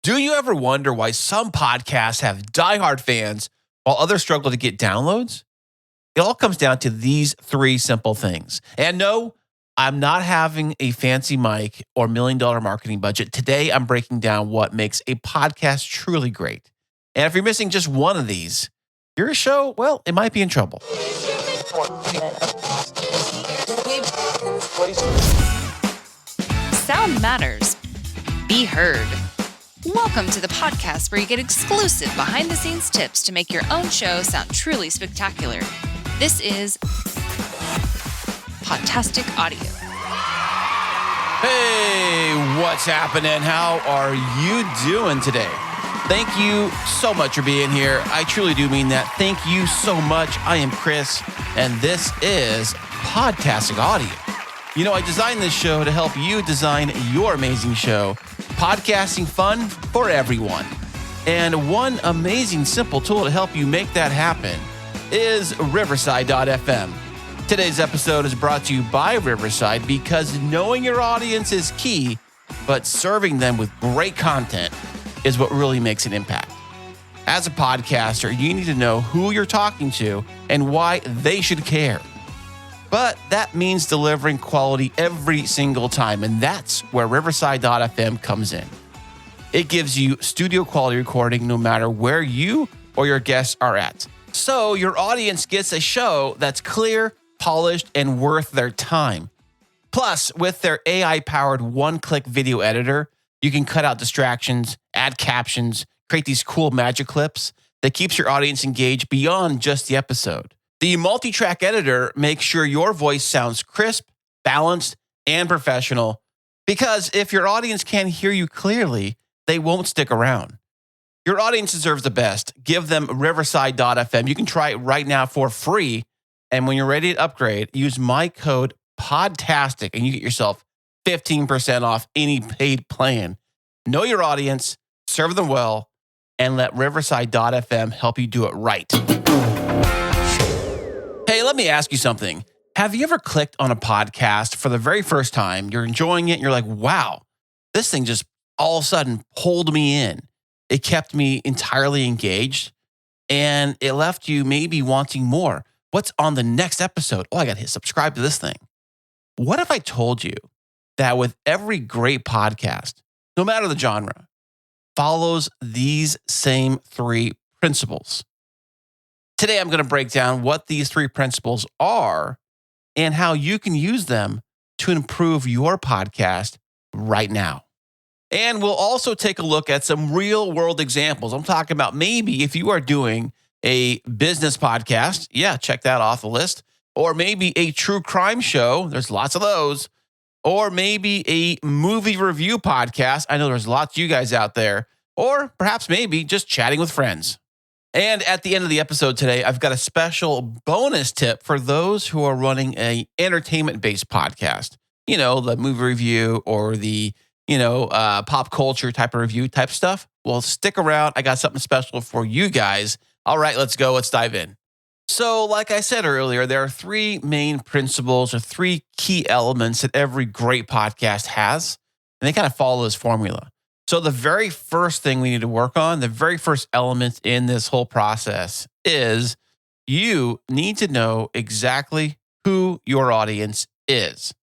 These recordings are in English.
Do you ever wonder why some podcasts have diehard fans while others struggle to get downloads? It all comes down to these three simple things. And no, I'm not having a fancy mic or $1 million marketing budget. Today, I'm breaking down what makes a podcast truly great. And if you're missing just one of these, your show, well, it might be in trouble. Sound matters. Be heard. Welcome to the podcast where you get exclusive behind-the-scenes tips to make your own show sound truly spectacular. This is Podtastic Audio. Hey, what's happening? How are you doing today? Thank you so much for being here. I truly do mean that. Thank you so much. I am Chris, and this is Podtastic Audio. You know, I designed this show to help you design your amazing show. Podcasting fun for everyone. And one amazing simple tool to help you make that happen is Riverside.fm. Today's episode is brought to you by Riverside because knowing your audience is key, but serving them with great content is what really makes an impact. As a podcaster, you need to know who you're talking to and why they should care. But that means delivering quality every single time, and that's where Riverside.fm comes in. It gives you studio quality recording no matter where you or your guests are at. So your audience gets a show that's clear, polished, and worth their time. Plus, with their AI-powered one-click video editor, you can cut out distractions, add captions, create these cool magic clips that keeps your audience engaged beyond just the episode. The multi-track editor makes sure your voice sounds crisp, balanced, and professional, because if your audience can't hear you clearly, they won't stick around. Your audience deserves the best. Give them Riverside.fm. You can try it right now for free, and when you're ready to upgrade, use my code PODTASTIC, and you get yourself 15% off any paid plan. Know your audience, serve them well, and let Riverside.fm help you do it right. Hey, let me ask you something. Have you ever clicked on a podcast for the very first time? You're enjoying it. And you're like, wow, this thing just all of a sudden pulled me in. It kept me entirely engaged and it left you maybe wanting more. What's on the next episode? Oh, I got to hit subscribe to this thing. What if I told you that with every great podcast, no matter the genre, follows these same three principles? Today, I'm going to break down what these three principles are and how you can use them to improve your podcast right now. And we'll also take a look at some real world examples. I'm talking about maybe if you are doing a business podcast, yeah, check that off the list. Or maybe a true crime show. There's lots of those. Or maybe a movie review podcast. I know there's lots of you guys out there. Or perhaps maybe just chatting with friends. And at the end of the episode today, I've got a special bonus tip for those who are running an entertainment-based podcast. You know, the movie review or the, pop culture type of review type stuff. Well, stick around. I got something special for you guys. All right, let's go. Let's dive in. So like I said earlier, there are three main principles or three key elements that every great podcast has, and they kind of follow this formula. So the very first thing we need to work on, the very first element in this whole process is you need to know exactly who your audience is.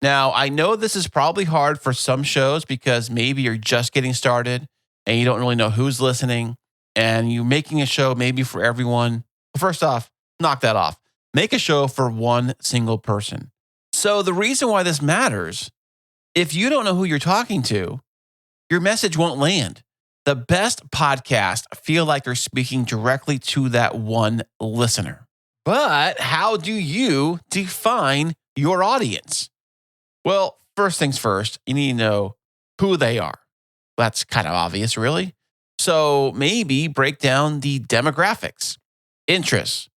Now, I know this is probably hard for some shows because maybe you're just getting started and you don't really know who's listening and you're making a show maybe for everyone. First off, knock that off. Make a show for one single person. So the reason why this matters, if you don't know who you're talking to, your message won't land. The best podcasts feel like they're speaking directly to that one listener. But how do you define your audience? Well, first things first, you need to know who they are. That's kind of obvious, really. So maybe break down the demographics, interests,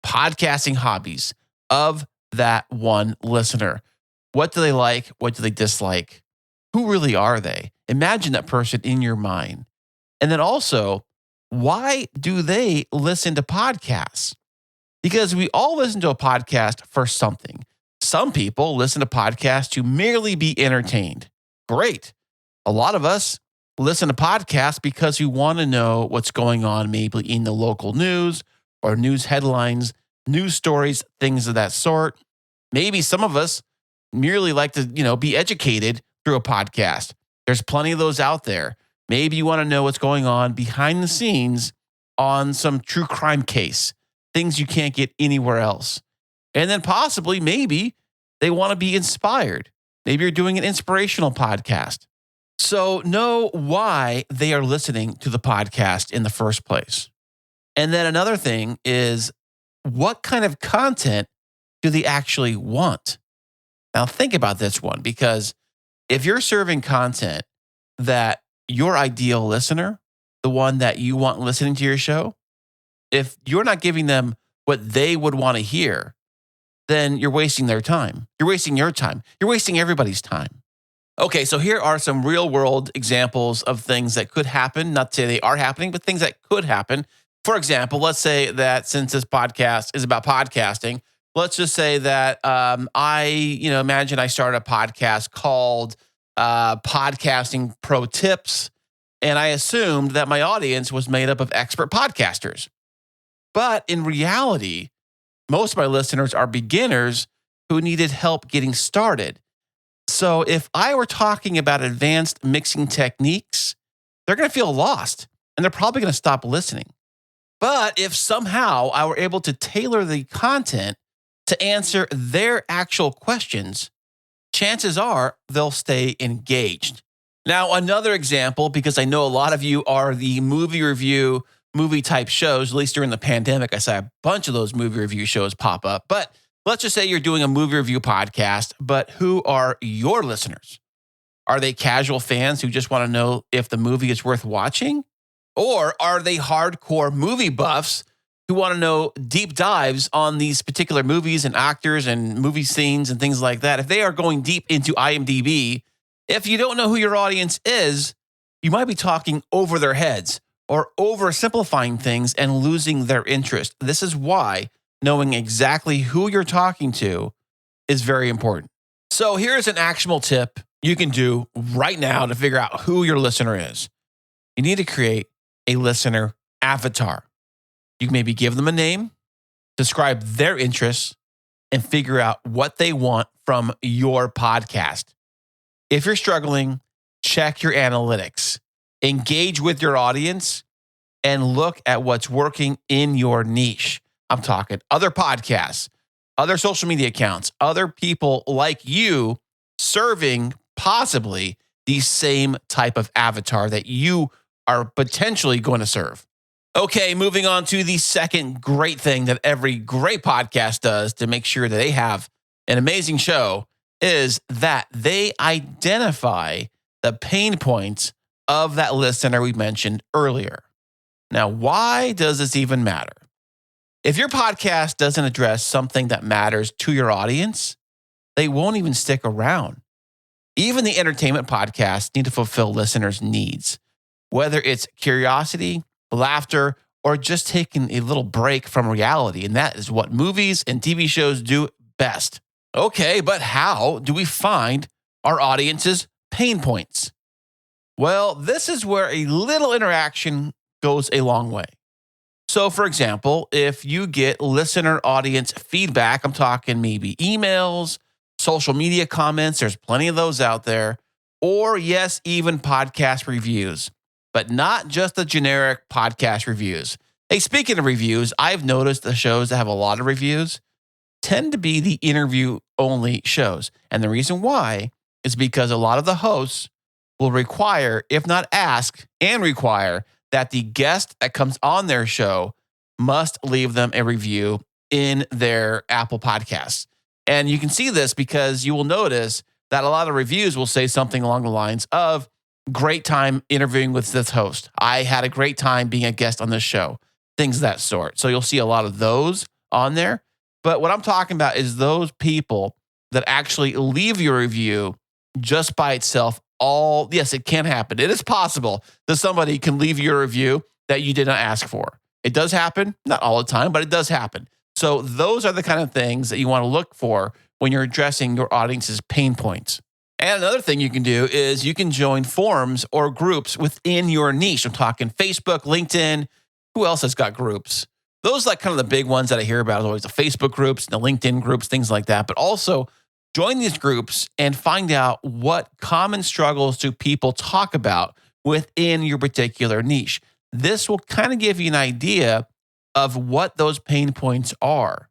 podcasting hobbies of that one listener. What do they like? What do they dislike? Who really are they? Imagine that person in your mind. And then also, why do they listen to podcasts? Because we all listen to a podcast for something. Some people listen to podcasts to merely be entertained. Great. A lot of us listen to podcasts because you want to know what's going on maybe in the local news or news headlines, news stories, things of that sort. Maybe some of us merely like to, be educated through a podcast. There's plenty of those out there. Maybe you want to know what's going on behind the scenes on some true crime case, things you can't get anywhere else. And then possibly, maybe they want to be inspired. Maybe you're doing an inspirational podcast. So know why they are listening to the podcast in the first place. And then another thing is, what kind of content do they actually want? Now think about this one, because if you're serving content that your ideal listener, the one that you want listening to your show, if you're not giving them what they would want to hear, then you're wasting their time. You're wasting your time. You're wasting everybody's time. Okay, so here are some real world examples of things that could happen. Not to say they are happening, but things that could happen. For example, let's say that since this podcast is about podcasting, let's just say that imagine I started a podcast called Podcasting Pro Tips, and I assumed that my audience was made up of expert podcasters. But in reality, most of my listeners are beginners who needed help getting started. So if I were talking about advanced mixing techniques, they're going to feel lost and they're probably going to stop listening. But if somehow I were able to tailor the content to answer their actual questions, chances are they'll stay engaged. Now, another example, because I know a lot of you are the movie type shows, at least during the pandemic, I saw a bunch of those movie review shows pop up. But let's just say you're doing a movie review podcast, but who are your listeners? Are they casual fans who just want to know if the movie is worth watching? Or are they hardcore movie buffs who want to know deep dives on these particular movies and actors and movie scenes and things like that? If they are going deep into IMDb, if you don't know who your audience is, you might be talking over their heads or oversimplifying things and losing their interest. This is why knowing exactly who you're talking to is very important. So here's an actionable tip you can do right now to figure out who your listener is. You need to create a listener avatar. You can maybe give them a name, describe their interests, and figure out what they want from your podcast. If you're struggling, check your analytics, engage with your audience, and look at what's working in your niche. I'm talking other podcasts, other social media accounts, other people like you serving possibly the same type of avatar that you are potentially going to serve. Okay, moving on to the second great thing that every great podcast does to make sure that they have an amazing show is that they identify the pain points of that listener we mentioned earlier. Now, why does this even matter? If your podcast doesn't address something that matters to your audience, they won't even stick around. Even the entertainment podcasts need to fulfill listeners' needs, whether it's curiosity, laughter, or just taking a little break from reality. And that is what movies and TV shows do best. Okay, but how do we find our audience's pain points? Well, this is where a little interaction goes a long way. So, for example, if you get listener audience feedback, I'm talking maybe emails, social media comments, there's plenty of those out there, or yes, even podcast reviews, but not just the generic podcast reviews. Hey, speaking of reviews, I've noticed the shows that have a lot of reviews tend to be the interview-only shows. And the reason why is because a lot of the hosts will require, if not ask, and require that the guest that comes on their show must leave them a review in their Apple Podcasts. And you can see this because you will notice that a lot of reviews will say something along the lines of, great time interviewing with this host. I had a great time being a guest on this show. Things of that sort. So you'll see a lot of those on there. But what I'm talking about is those people that actually leave your review just by itself. Yes, it can happen. It is possible that somebody can leave your review that you did not ask for. It does happen, not all the time, but it does happen. So those are the kind of things that you want to look for when you're addressing your audience's pain points. And another thing you can do is you can join forums or groups within your niche. I'm talking Facebook, LinkedIn. Who else has got groups? Those are like kind of the big ones that I hear about, always the Facebook groups, the LinkedIn groups, things like that. But also join these groups and find out what common struggles do people talk about within your particular niche. This will kind of give you an idea of what those pain points are.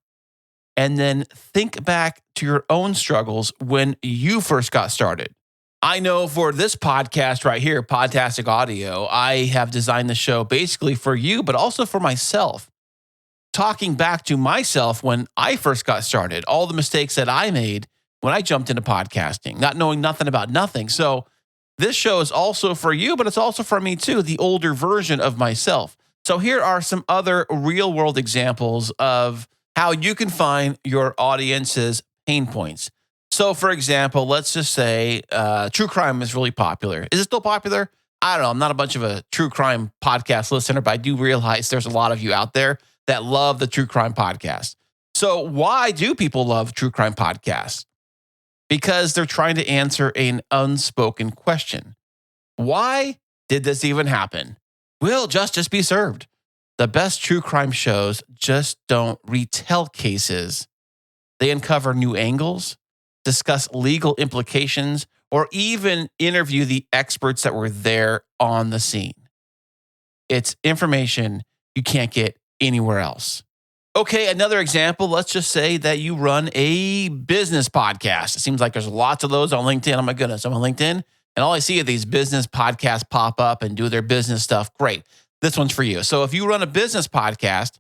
And then think back to your own struggles when you first got started. I know for this podcast right here, Podtastic Audio, I have designed the show basically for you, but also for myself. Talking back to myself when I first got started, all the mistakes that I made when I jumped into podcasting, not knowing nothing about nothing. So this show is also for you, but it's also for me too, the older version of myself. So here are some other real world examples of how you can find your audience's pain points. So for example, let's just say true crime is really popular. Is it still popular? I don't know. I'm not a bunch of a true crime podcast listener, but I do realize there's a lot of you out there that love the true crime podcast. So why do people love true crime podcasts? Because they're trying to answer an unspoken question. Why did this even happen? Will justice be served? The best true crime shows just don't retell cases. They uncover new angles, discuss legal implications, or even interview the experts that were there on the scene. It's information you can't get anywhere else. Okay, another example, let's just say that you run a business podcast. It seems like there's lots of those on LinkedIn. Oh my goodness, I'm on LinkedIn, and all I see are these business podcasts pop up and do their business stuff. Great. This one's for you. So if you run a business podcast,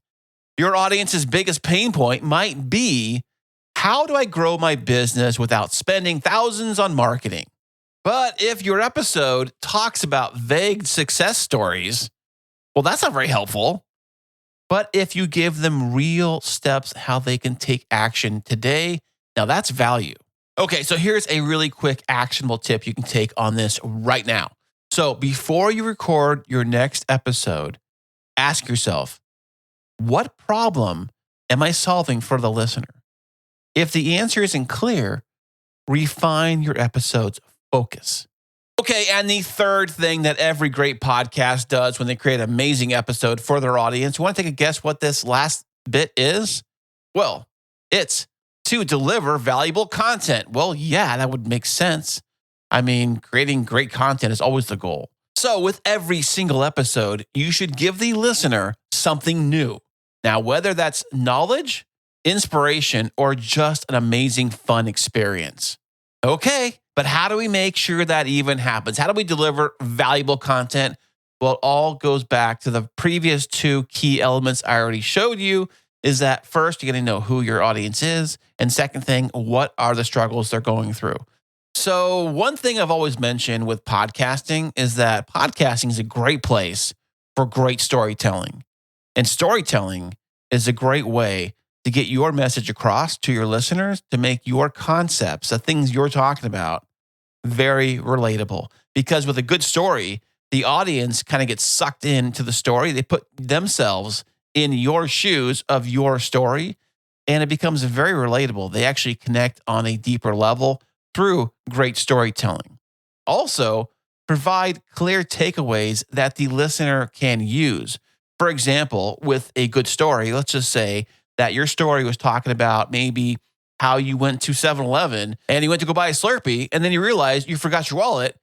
your audience's biggest pain point might be, how do I grow my business without spending thousands on marketing? But if your episode talks about vague success stories, well, that's not very helpful. But if you give them real steps, how they can take action today, now that's value. Okay, so here's a really quick actionable tip you can take on this right now. So before you record your next episode, ask yourself, what problem am I solving for the listener? If the answer isn't clear, refine your episode's focus. Okay, and the third thing that every great podcast does when they create an amazing episode for their audience, you want to take a guess what this last bit is? Well, it's to deliver valuable content. Well, yeah, that would make sense. I mean, creating great content is always the goal. So with every single episode, you should give the listener something new. Now, whether that's knowledge, inspiration, or just an amazing fun experience. Okay, but how do we make sure that even happens? How do we deliver valuable content? Well, it all goes back to the previous two key elements I already showed you, is that first, you're going to know who your audience is. And second thing, what are the struggles they're going through? So one thing I've always mentioned with podcasting is that podcasting is a great place for great storytelling. And storytelling is a great way to get your message across to your listeners, to make your concepts, the things you're talking about, very relatable. Because with a good story, the audience kind of gets sucked into the story. They put themselves in your shoes of your story, and it becomes very relatable. They actually connect on a deeper level through great storytelling. Also, provide clear takeaways that the listener can use. For example, with a good story, let's just say that your story was talking about maybe how you went to 7-Eleven and you went to go buy a Slurpee, and then you realized you forgot your wallet,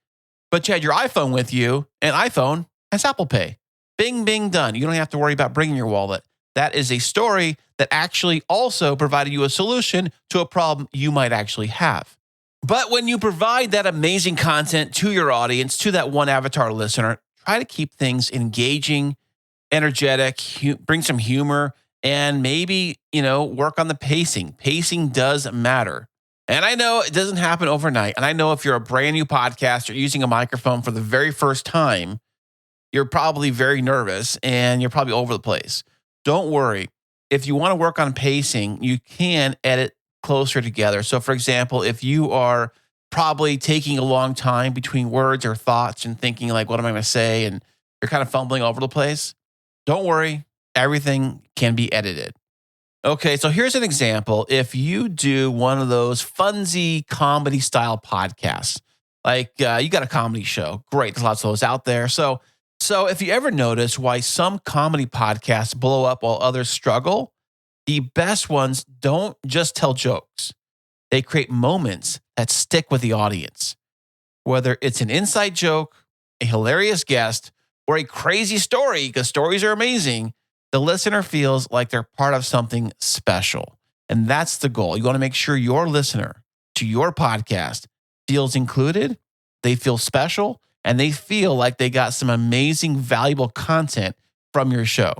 but you had your iPhone with you, and iPhone has Apple Pay. Bing, bing, done. You don't have to worry about bringing your wallet. That is a story that actually also provided you a solution to a problem you might actually have. But when you provide that amazing content to your audience, to that one avatar listener, try to keep things engaging, energetic, bring some humor, and maybe, work on the pacing. Pacing does matter. And I know it doesn't happen overnight. And I know if you're a brand new podcaster using a microphone for the very first time, you're probably very nervous and you're probably over the place. Don't worry. If you want to work on pacing, you can edit closer together. So for example, if you are probably taking a long time between words or thoughts and thinking like, what am I going to say? And you're kind of fumbling over the place, don't worry. Everything can be edited. Okay, so here's an example. If you do one of those funsy comedy style podcasts, like you got a comedy show, great. There's lots of those out there. So if you ever notice why some comedy podcasts blow up while others struggle, the best ones don't just tell jokes. They create moments that stick with the audience. Whether it's an inside joke, a hilarious guest, or a crazy story, because stories are amazing, the listener feels like they're part of something special. And that's the goal. You want to make sure your listener to your podcast feels included, they feel special, and they feel like they got some amazing, valuable content from your show.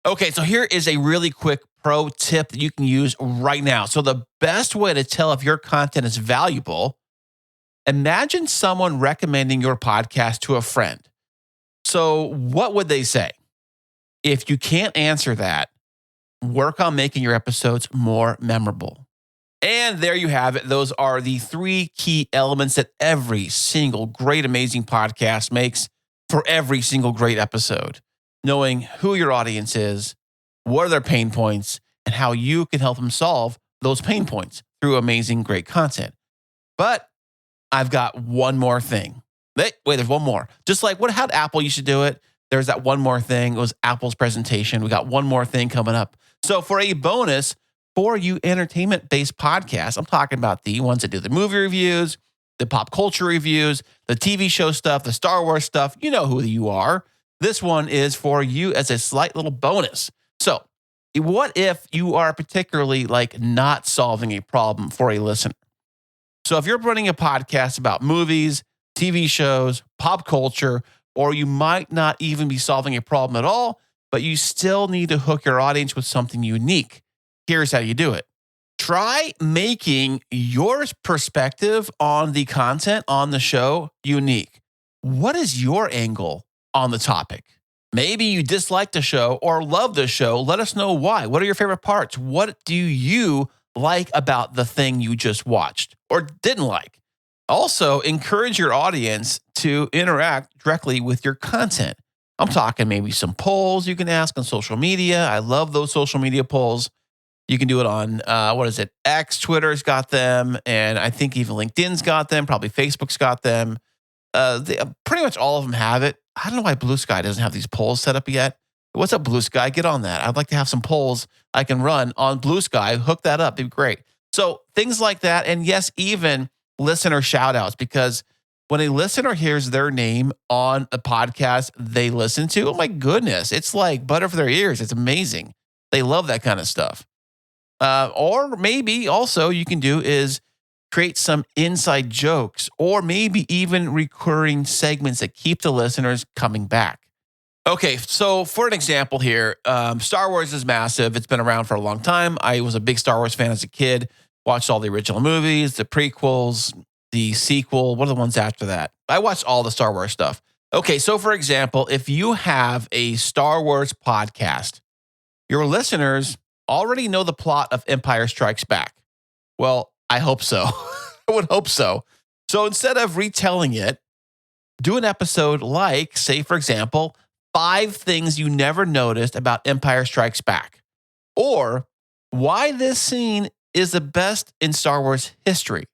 Okay, so here is a really quick pro tip that you can use right now. So, the best way to tell if your content is valuable, imagine someone recommending your podcast to a friend. So, what would they say? If you can't answer that, work on making your episodes more memorable. And there you have it. Those are the 3 key elements that every single great, amazing podcast makes for every single great episode. Knowing who your audience is, what are their pain points, and how you can help them solve those pain points through amazing, great content. But I've got one more thing. Wait, there's one more. Just like how Apple used to do it. There's that one more thing. It was Apple's presentation. We got one more thing coming up. So for a bonus for you entertainment-based podcasts, I'm talking about the ones that do the movie reviews, the pop culture reviews, the TV show stuff, the Star Wars stuff. You know who you are. This one is for you as a slight little bonus. So what if you are particularly not solving a problem for a listener? So if you're running a podcast about movies, TV shows, pop culture, or you might not even be solving a problem at all, but you still need to hook your audience with something unique, here's how you do it. Try making your perspective on the content on the show unique. What is your angle on the topic? Maybe you dislike the show or love the show. Let us know why. What are your favorite parts? What do you like about the thing you just watched or didn't like? Also, encourage your audience to interact directly with your content. I'm talking maybe some polls you can ask on social media. I love those social media polls. You can do it on, X, Twitter's got them, and I think even LinkedIn's got them. Probably Facebook's got them. Pretty much all of them have it. I don't know why Blue Sky doesn't have these polls set up yet. What's up, Blue Sky? Get on that. I'd like to have some polls I can run on Blue Sky. Hook that up. It'd be great. So things like that. And yes, even listener shout outs, because when a listener hears their name on a podcast they listen to, oh my goodness, it's like butter for their ears. It's amazing. They love that kind of stuff. Or maybe also you can do is create some inside jokes or maybe even recurring segments that keep the listeners coming back. Okay, so for an example here, Star Wars is massive. It's been around for a long time. I was a big Star Wars fan as a kid, watched all the original movies, the prequels, the sequel. What are the ones after that? I watched all the Star Wars stuff. Okay, so for example, if you have a Star Wars podcast, your listeners already know the plot of Empire Strikes Back. Well, I hope so. I would hope so. So instead of retelling it, do an episode like, say, for example, 5 things you never noticed about Empire Strikes Back, or why this scene is the best in Star Wars history.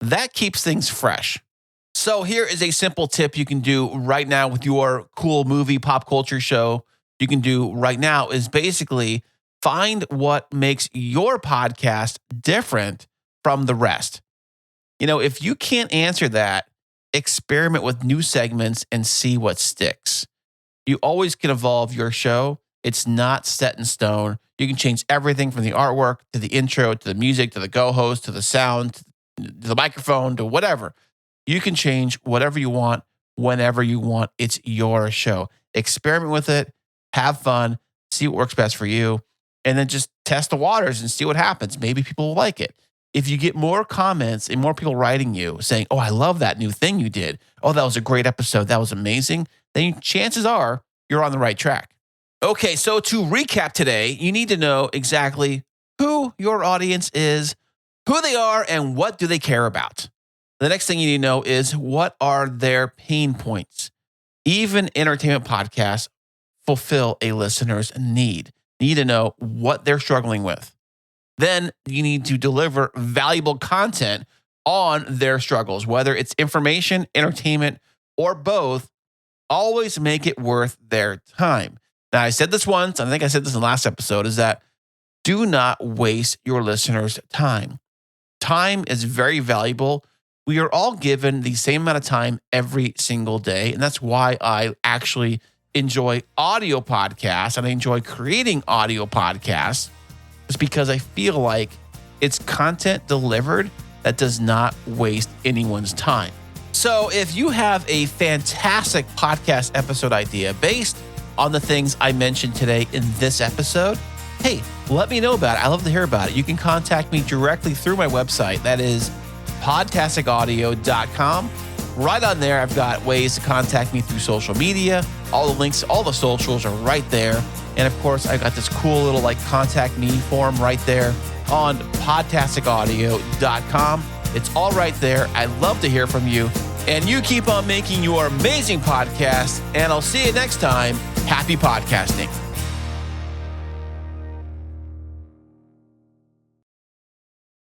That keeps things fresh. So here is a simple tip you can do right now with your cool movie pop culture show. You can do right now is basically find what makes your podcast different from the rest. If you can't answer that, experiment with new segments and see what sticks. You always can evolve your show. It's not set in stone. You can change everything from the artwork to the intro, to the music, to the co-host, to the sound, to the microphone, to whatever. You can change whatever you want, whenever you want. It's your show. Experiment with it, have fun, see what works best for you, and then just test the waters and see what happens. Maybe people will like it. If you get more comments and more people writing you saying, oh, I love that new thing you did. Oh, that was a great episode. That was amazing. Then chances are you're on the right track. Okay, so to recap today, you need to know exactly who your audience is, who they are, and what do they care about. The next thing you need to know is what are their pain points. Even entertainment podcasts fulfill a listener's need. You need to know what they're struggling with. Then you need to deliver valuable content on their struggles, whether it's information, entertainment, or both. Always make it worth their time. Now, I said this once, and I think I said this in the last episode, is that do not waste your listeners' time. Time is very valuable. We are all given the same amount of time every single day. And that's why I actually enjoy audio podcasts and I enjoy creating audio podcasts. It's because I feel like it's content delivered that does not waste anyone's time. So if you have a fantastic podcast episode idea based on the things I mentioned today in this episode, hey, let me know about it. I love to hear about it. You can contact me directly through my website. That is podtasticaudio.com. Right on there, I've got ways to contact me through social media. All the links, all the socials are right there. And of course, I got this cool little contact me form right there on podtasticaudio.com. It's all right there. I'd love to hear from you. And you keep on making your amazing podcast. And I'll see you next time. Happy podcasting.